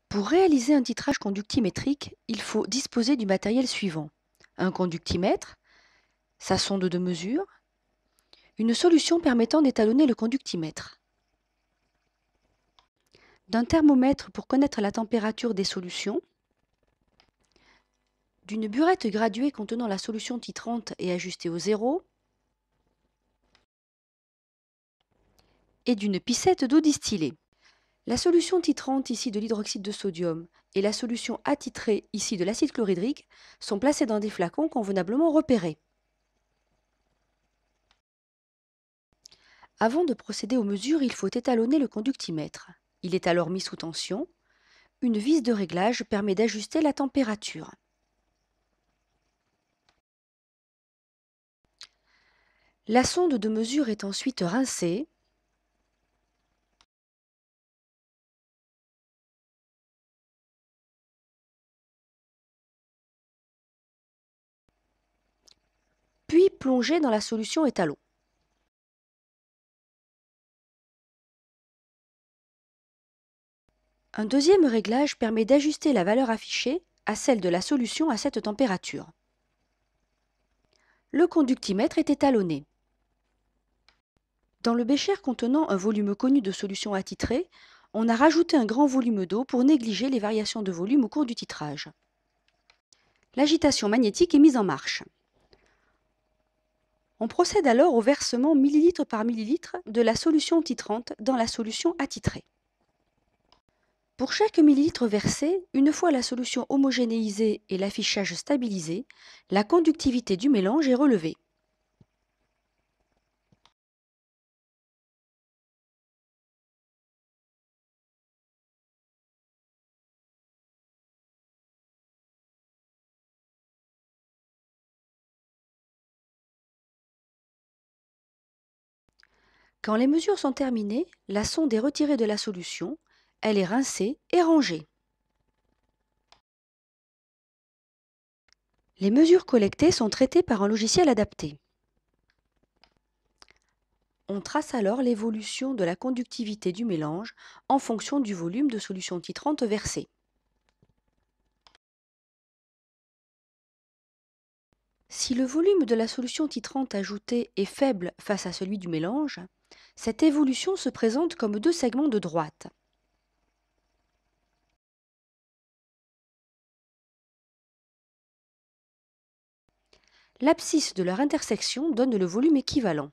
Pour réaliser un titrage conductimétrique, il faut disposer du matériel suivant: un conductimètre, sa sonde de mesure, une solution permettant d'étalonner le conductimètre, d'un thermomètre pour connaître la température des solutions, d'une burette graduée contenant la solution titrante et ajustée au zéro, et d'une pipette d'eau distillée. La solution titrante ici de l'hydroxyde de sodium et la solution attitrée ici de l'acide chlorhydrique sont placées dans des flacons convenablement repérés. Avant de procéder aux mesures, il faut étalonner le conductimètre. Il est alors mis sous tension. Une vis de réglage permet d'ajuster la température. La sonde de mesure est ensuite rincée. Puis plongée dans la solution étalon. Un deuxième réglage permet d'ajuster la valeur affichée à celle de la solution à cette température. Le conductimètre est étalonné. Dans le bécher contenant un volume connu de solution attitrée, on a rajouté un grand volume d'eau pour négliger les variations de volume au cours du titrage. L'agitation magnétique est mise en marche. On procède alors au versement millilitre par millilitre de la solution titrante dans la solution attitrée. Pour chaque millilitre versé, une fois la solution homogénéisée et l'affichage stabilisé, la conductivité du mélange est relevée. Quand les mesures sont terminées, la sonde est retirée de la solution, elle est rincée et rangée. Les mesures collectées sont traitées par un logiciel adapté. On trace alors l'évolution de la conductivité du mélange en fonction du volume de solution titrante versée. Si le volume de la solution titrante ajoutée est faible face à celui du mélange, cette évolution se présente comme deux segments de droite. L'abscisse de leur intersection donne le volume équivalent.